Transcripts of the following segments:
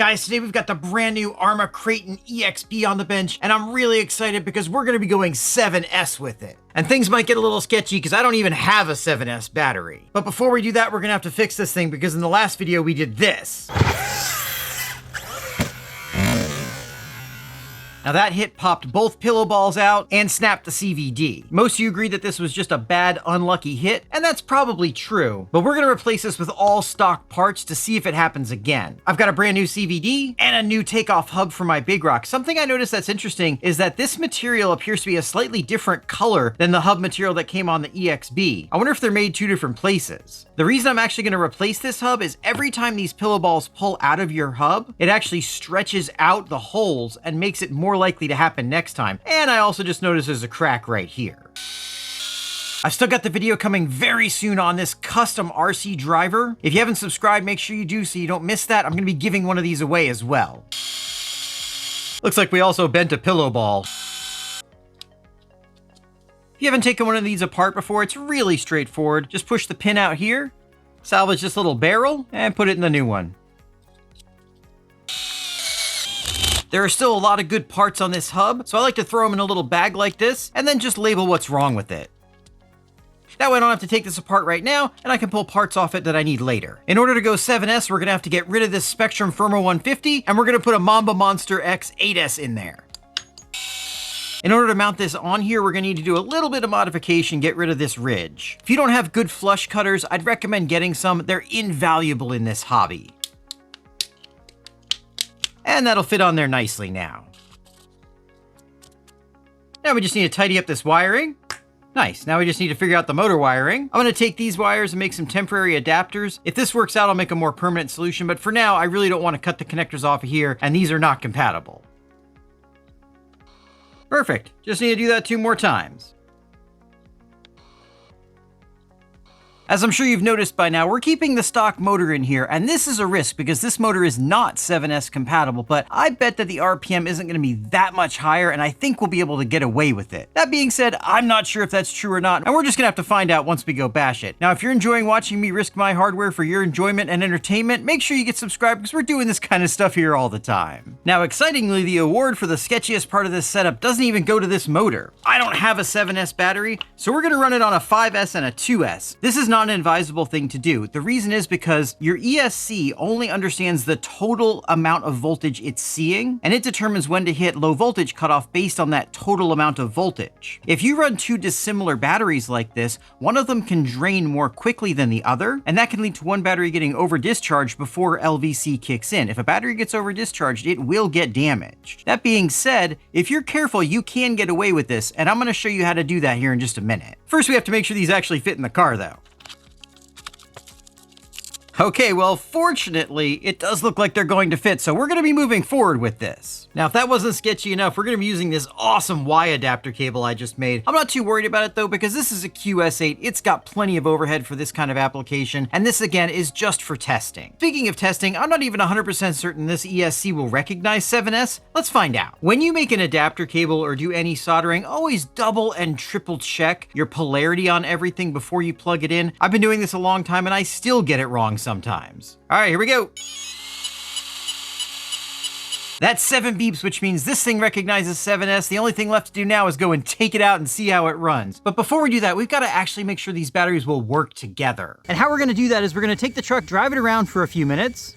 Guys, today we've got the brand new Arma Kraton EXB on the bench, and I'm really excited because we're going to be going 7S with it. And things might get a little sketchy because I don't even have a 7S battery. But before we do that, we're going to have to fix this thing because in the last video we did this. Now that hit popped both pillow balls out and snapped the CVD. Most of you agreed that this was just a bad, unlucky hit, and that's probably true. But we're gonna replace this with all stock parts to see if it happens again. I've got a brand new CVD and a new takeoff hub for my Big Rock. Something I noticed that's interesting is that this material appears to be a slightly different color than the hub material that came on the EXB. I wonder if they're made two different places. The reason I'm actually gonna replace this hub is every time these pillow balls pull out of your hub, it actually stretches out the holes and makes it more likely to happen next time. And I also just noticed there's a crack right here. I've still got the video coming very soon on this custom RC driver. If you haven't subscribed, make sure you do so you don't miss that. I'm gonna be giving one of these away as well. Looks like we also bent a pillow ball. If you haven't taken one of these apart before, it's really straightforward. Just push the pin out here, salvage this little barrel, and put it in the new one. There are still a lot of good parts on this hub, so I like to throw them in a little bag like this, and then just label what's wrong with it. That way I don't have to take this apart right now, and I can pull parts off it that I need later. In order to go 7S, we're gonna have to get rid of this Spectrum Firma 150, and we're gonna put a Mamba Monster X 8S in there. In order to mount this on here, we're gonna need to do a little bit of modification, get rid of this ridge. If you don't have good flush cutters, I'd recommend getting some. They're invaluable in this hobby. And that'll fit on there nicely now. Now we just need to tidy up this wiring. Nice, now we just need to figure out the motor wiring. I'm gonna take these wires and make some temporary adapters. If this works out, I'll make a more permanent solution, but for now, I really don't wanna cut the connectors off of here, and these are not compatible. Perfect, just need to do that 2 more times. As I'm sure you've noticed by now, we're keeping the stock motor in here, and this is a risk because this motor is not 7S compatible, but I bet that the RPM isn't going to be that much higher, and I think we'll be able to get away with it. That being said, I'm not sure if that's true or not, and we're just going to have to find out once we go bash it. Now, if you're enjoying watching me risk my hardware for your enjoyment and entertainment, make sure you get subscribed because we're doing this kind of stuff here all the time. Now, excitingly, the award for the sketchiest part of this setup doesn't even go to this motor. I don't have a 7S battery, so we're going to run it on a 5S and a 2S. This is not an advisable thing to do. The reason is because your ESC only understands the total amount of voltage it's seeing, and it determines when to hit low voltage cutoff based on that total amount of voltage. If you run 2 dissimilar batteries like this, one of them can drain more quickly than the other, and that can lead to one battery getting over discharged before LVC kicks in. If a battery gets over discharged, it will get damaged. That being said, if you're careful, you can get away with this, and I'm going to show you how to do that here in just a minute. First, we have to make sure these actually fit in the car though. Okay, well, fortunately, it does look like they're going to fit, so we're going to be moving forward with this. Now, if that wasn't sketchy enough, we're going to be using this awesome Y adapter cable I just made. I'm not too worried about it, though, because this is a QS8. It's got plenty of overhead for this kind of application, and this, again, is just for testing. Speaking of testing, I'm not even 100% certain this ESC will recognize 7S. Let's find out. When you make an adapter cable or do any soldering, always double and triple check your polarity on everything before you plug it in. I've been doing this a long time, and I still get it wrong sometimes. All right, here we go. That's 7 beeps, which means this thing recognizes 7S. The only thing left to do now is go and take it out and see how it runs. But before we do that, we've got to actually make sure these batteries will work together. And how we're going to do that is we're going to take the truck, drive it around for a few minutes.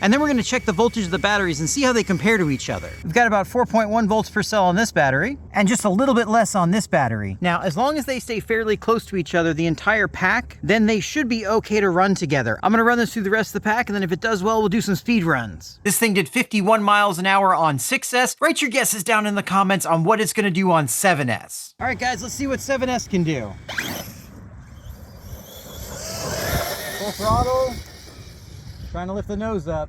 And then we're going to check the voltage of the batteries and see how they compare to each other. We've got about 4.1 volts per cell on this battery, and just a little bit less on this battery. Now, as long as they stay fairly close to each other, the entire pack, then they should be okay to run together. I'm going to run this through the rest of the pack, and then if it does well, we'll do some speed runs. This thing did 51 miles an hour on 6S. Write your guesses down in the comments on what it's going to do on 7S. All right, guys, let's see what 7S can do. Full throttle. Trying to lift the nose up.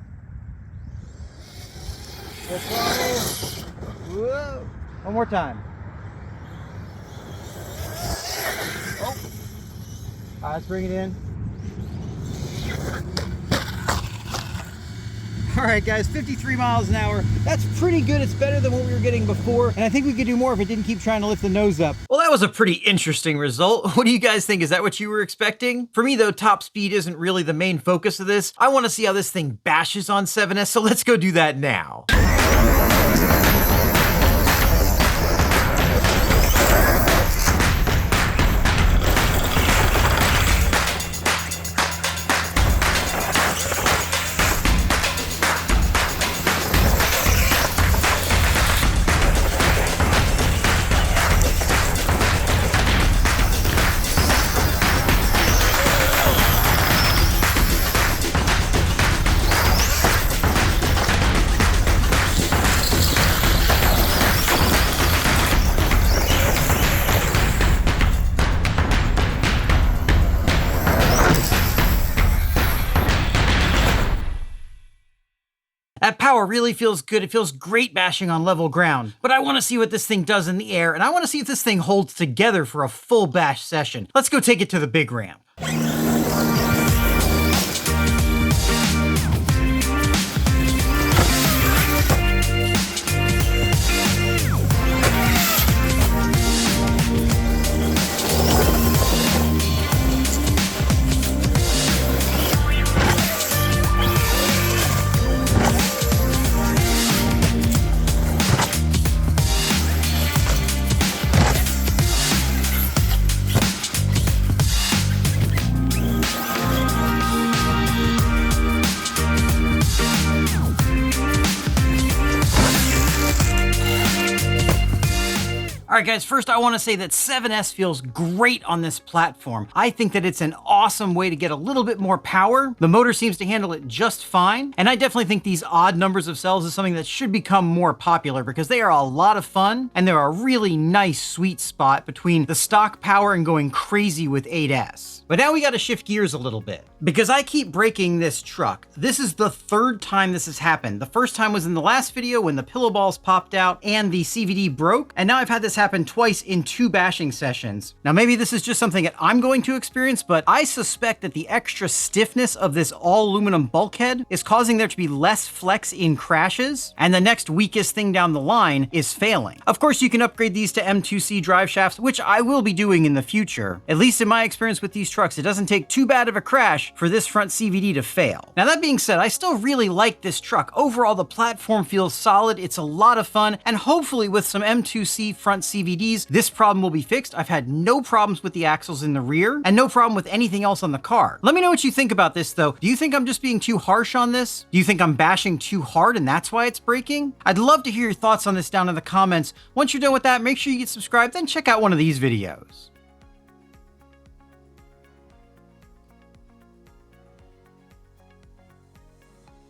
Full throttle. Whoa. One more time. Oh. All right, let's bring it in. All right, guys, 53 miles an hour. That's pretty good. It's better than what we were getting before. And I think we could do more if it didn't keep trying to lift the nose up. Well, that was a pretty interesting result. What do you guys think? Is that what you were expecting? For me, though, top speed isn't really the main focus of this. I want to see how this thing bashes on 7S, so let's go do that now. That power really feels good. It feels great bashing on level ground. But I want to see what this thing does in the air, and I want to see if this thing holds together for a full bash session. Let's go take it to the big ramp. All right, guys, first I want to say that 7S feels great on this platform. I think that it's an awesome way to get a little bit more power. The motor seems to handle it just fine. And I definitely think these odd numbers of cells is something that should become more popular because they are a lot of fun and they're a really nice sweet spot between the stock power and going crazy with 8S. But now we got to shift gears a little bit because I keep breaking this truck. This is the third time this has happened. The first time was in the last video when the pillow balls popped out and the CVD broke. And now I've had this happen twice in 2 bashing sessions. Now maybe this is just something that I'm going to experience, but I suspect that the extra stiffness of this all aluminum bulkhead is causing there to be less flex in crashes, and the next weakest thing down the line is failing. Of course, you can upgrade these to M2C drive shafts, which I will be doing in the future. At least in my experience with these trucks, it doesn't take too bad of a crash for this front CVD to fail. Now that being said, I still really like this truck. Overall, the platform feels solid, it's a lot of fun, and hopefully with some M2C front CVDs, this problem will be fixed. I've had no problems with the axles in the rear, and no problem with anything else on the car. Let me know what you think about this though. Do you think I'm just being too harsh on this? Do you think I'm bashing too hard and that's why it's breaking? I'd love to hear your thoughts on this down in the comments. Once you're done with that, make sure you get subscribed, then check out one of these videos.